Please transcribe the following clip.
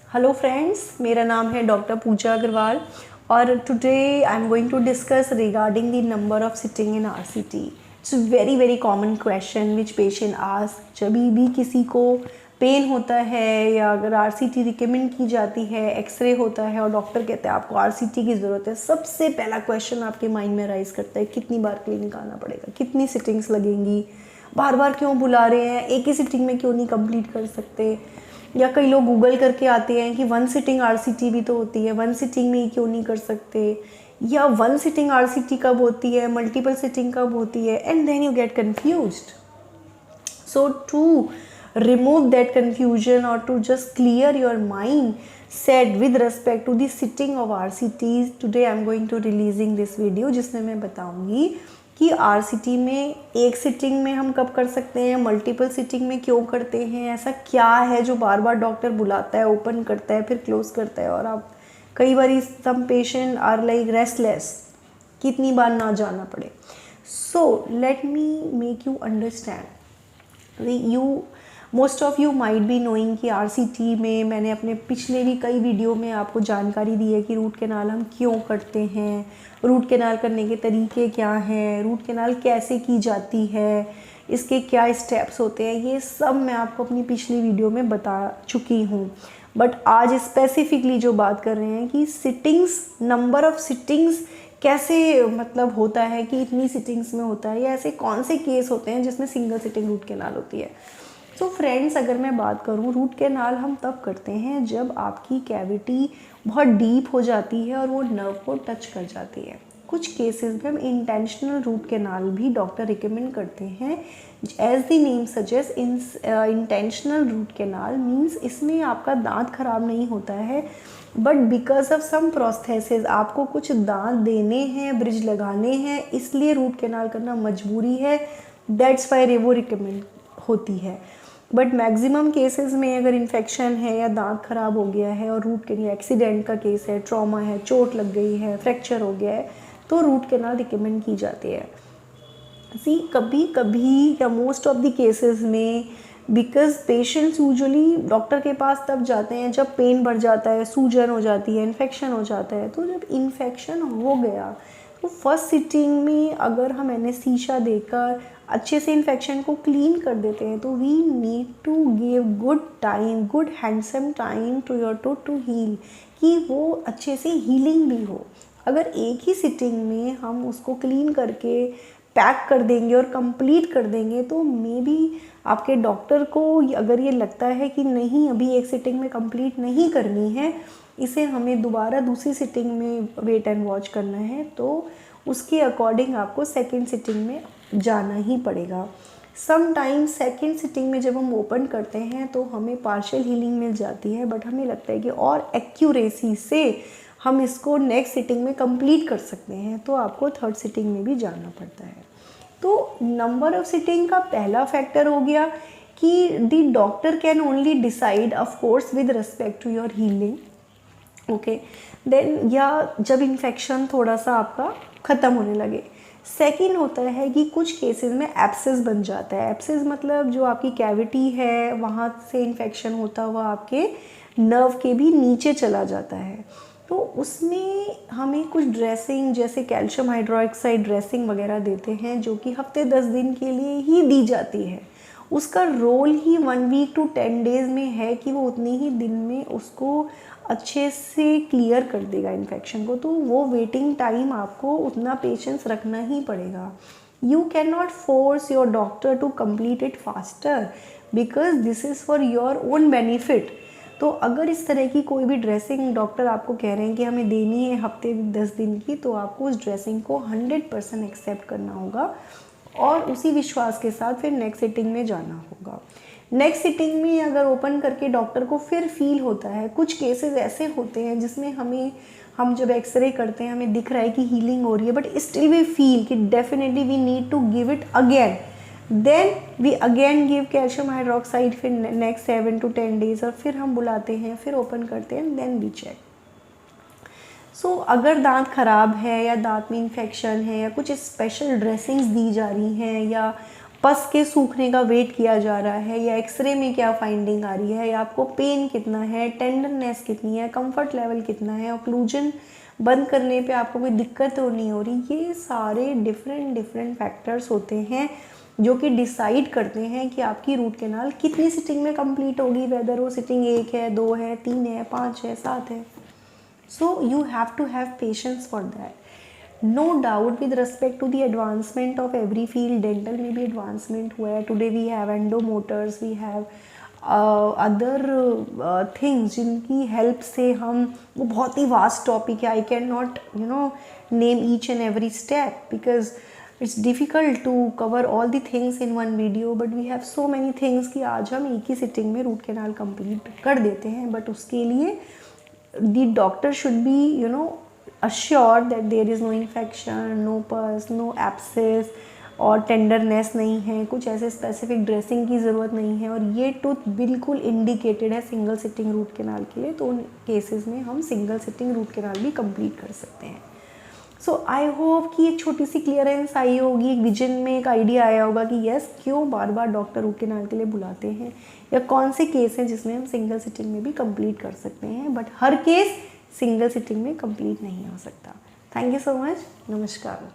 Hello friends, मेरा नाम है डॉक्टर पूजा अग्रवाल और today I am going to discuss regarding the number of sitting in RCT. It's very very common question which patient ask. जब भी किसी को पेन होता है या अगर आरसीटी रिकमेंड की जाती है, एक्सरे होता है और डॉक्टर कहते हैं आपको आरसीटी की ज़रूरत है, सबसे पहला क्वेश्चन आपके माइंड में राइज करता है कितनी बार क्लिनिक आना पड़ेगा, कितनी सिटिंग्स लगेंगी, बार बार क्यों बुला रहे हैं, एक ही सिटिंग में क्यों नहीं कंप्लीट कर सकते। या कई लोग गूगल करके आते हैं कि वन सिटिंग आरसीटी भी तो होती है, वन सिटिंग में ही क्यों नहीं कर सकते, या वन सिटिंग आरसीटी कब होती है, मल्टीपल सिटिंग कब होती है, and then you get confused. So to remove that confusion or to just clear your mind said with respect to the sitting of RCTs, today I am going to releasing this video जिसमें मैं बताऊंगी कि RCT में एक sitting में हम कब कर सकते हैं, मल्टीपल सिटिंग में क्यों करते हैं, ऐसा क्या है जो बार बार डॉक्टर बुलाता है, ओपन करता है, फिर क्लोज करता है और आप कई बार some patient are like restless कितनी बार ना जाना पड़े. So let me make you understand. Most of you might be knowing कि आरसीटी में मैंने अपने पिछले भी कई वीडियो में आपको जानकारी दी है कि रूट कैनाल हम क्यों करते हैं, रूट कैनाल करने के तरीके क्या हैं, रूट कैनाल कैसे की जाती है, इसके क्या स्टेप्स होते हैं, ये सब मैं आपको अपनी पिछली वीडियो में बता चुकी हूँ. बट आज स्पेसिफिकली जो बात कर रहे हैं कि सिटिंग्स, नंबर ऑफ सिटिंग्स कैसे मतलब होता है कि इतनी सिटिंग्स में होता है, या ऐसे कौन से केस होते हैं जिसमें सिंगल सिटिंग रूट कैनाल होती है. सो फ्रेंड्स, अगर मैं बात करूं, रूट कैनाल हम तब करते हैं जब आपकी कैविटी बहुत डीप हो जाती है और वो नर्व को टच कर जाती है. कुछ केसेस में हम इंटेंशनल रूट कैनाल भी डॉक्टर रिकमेंड करते हैं. As the name suggest, intentional root canal means इसमें आपका दांत खराब नहीं होता है, but because of some prosthesis आपको कुछ दांत देने हैं, ब्रिज लगाने हैं, इसलिए रूट कैनाल करना मजबूरी है. दैट्स वाई वो रिकमेंड होती है. बट मैक्सिमम केसेस में अगर इन्फेक्शन है या दांत खराब हो गया है और रूट कैनाल, एक्सीडेंट का केस है, ट्रॉमा है, चोट लग गई है, फ्रैक्चर हो गया है, तो रूट कैनाल रिकमेंड की जाती है. कभी कभी या मोस्ट ऑफ द केसेस में, बिकॉज पेशेंट्स यूजुअली डॉक्टर के पास तब जाते हैं जब पेन बढ़ जाता है, सूजन हो जाती है, इन्फेक्शन हो जाता है. तो जब इन्फेक्शन हो गया तो फर्स्ट सिटिंग में अगर हम एनेस्थीसिया देकर अच्छे से इन्फेक्शन को क्लीन कर देते हैं तो we need to give good time, good handsome time to your tooth to heal, कि वो अच्छे से हीलिंग भी हो. अगर एक ही सिटिंग में हम उसको क्लीन करके पैक कर देंगे और कंप्लीट कर देंगे तो मे बी आपके डॉक्टर को अगर ये लगता है कि नहीं, अभी एक सिटिंग में कंप्लीट नहीं करनी है, इसे हमें दोबारा दूसरी सिटिंग में वेट एंड वॉच करना है, तो उसके अकॉर्डिंग आपको सेकेंड सिटिंग में जाना ही पड़ेगा. समटाइम्स सेकेंड सिटिंग में जब हम ओपन करते हैं तो हमें पार्शियल हीलिंग मिल जाती है, बट हमें लगता है कि और एक्यूरेसी से हम इसको नेक्स्ट सिटिंग में कंप्लीट कर सकते हैं, तो आपको थर्ड सिटिंग में भी जाना पड़ता है. तो नंबर ऑफ सिटिंग का पहला फैक्टर हो गया कि the doctor can only decide of course with respect to your healing. Okay, then या जब इन्फेक्शन थोड़ा सा आपका ख़त्म होने लगे. सेकेंड होता है कि कुछ केसेस में एब्सेस बन जाता है. एब्सेस मतलब जो आपकी कैविटी है वहाँ से इन्फेक्शन होता हुआ आपके नर्व के भी नीचे चला जाता है. तो उसमें हमें कुछ ड्रेसिंग जैसे कैल्शियम हाइड्रोक्साइड ड्रेसिंग वगैरह देते हैं जो कि हफ्ते 10 दिन के लिए ही दी जाती है. उसका रोल ही 1 वीक टू 10 डेज़ में है कि वो उतने ही दिन में उसको अच्छे से क्लियर कर देगा इन्फेक्शन को. तो वो वेटिंग टाइम आपको उतना पेशेंस रखना ही पड़ेगा. You can not force your doctor to complete it faster because this is for your own benefit. तो अगर इस तरह की कोई भी ड्रेसिंग डॉक्टर आपको कह रहे हैं कि हमें देनी है हफ्ते 10 दिन की, तो आपको उस ड्रेसिंग को 100% एक्सेप्ट करना होगा और उसी विश्वास के साथ फिर नेक्स्ट सिटिंग में जाना होगा. नेक्स्ट सिटिंग में अगर ओपन करके डॉक्टर को फिर फील होता है, कुछ केसेस ऐसे होते हैं जिसमें हम जब एक्सरे करते हैं हमें दिख रहा है कि हीलिंग हो रही है, बट स्टिल वी फील कि definitely we need to give it again, then we again give calcium hydroxide फिर नेक्स्ट 7 to 10 डेज, और फिर हम बुलाते हैं, फिर ओपन करते हैं, देन वी चेक. सो अगर दांत खराब है या दांत में इन्फेक्शन है या कुछ स्पेशल ड्रेसिंग्स दी जा रही हैं या पस के सूखने का वेट किया जा रहा है, या एक्सरे में क्या फाइंडिंग आ रही है, या आपको पेन कितना है, टेंडरनेस कितनी है, कंफर्ट लेवल कितना है, ऑक्लूजन बंद करने पे आपको कोई दिक्कत तो नहीं हो रही, ये सारे डिफरेंट फैक्टर्स होते हैं जो कि डिसाइड करते हैं कि आपकी रूट कैनाल कितनी सिटिंग में कंप्लीट होगी, वेदर वो सिटिंग 1 है, 2 है, 3 है, 5 है, 7 है. So you have to have patience for that. No doubt with respect to the advancement of every field, dental में भी advancement हुआ है. Today we have endomotors, we have other things जिनकी help से हम, वो बहुत ही vast topic है. I cannot name each and every step because it's difficult to cover all the things in one video, but we have so many things कि आज हम एक ही sitting में root canal complete कर देते हैं. But उसके लिए the doctor should be assured that there is no infection, no pus, no abscess और टेंडरनेस नहीं है, कुछ ऐसे स्पेसिफिक ड्रेसिंग की ज़रूरत नहीं है, और ये टूथ बिल्कुल इंडिकेटेड है सिंगल सिटिंग रूट कैनाल के लिए. तो उन केसेस में हम सिंगल सिटिंग रूट कैनाल भी कंप्लीट कर सकते हैं. सो आई होप कि एक छोटी सी क्लियरेंस आई होगी, एक विजन में एक आइडिया आया होगा कि यस क्यों बार बार डॉक्टर रूट कैनाल के लिए बुलाते हैं, या कौन से केस हैं जिसमें हम सिंगल सिटिंग में भी कंप्लीट कर सकते हैं. But her case single sitting में कंप्लीट नहीं हो सकता. Thank you so much. नमस्कार.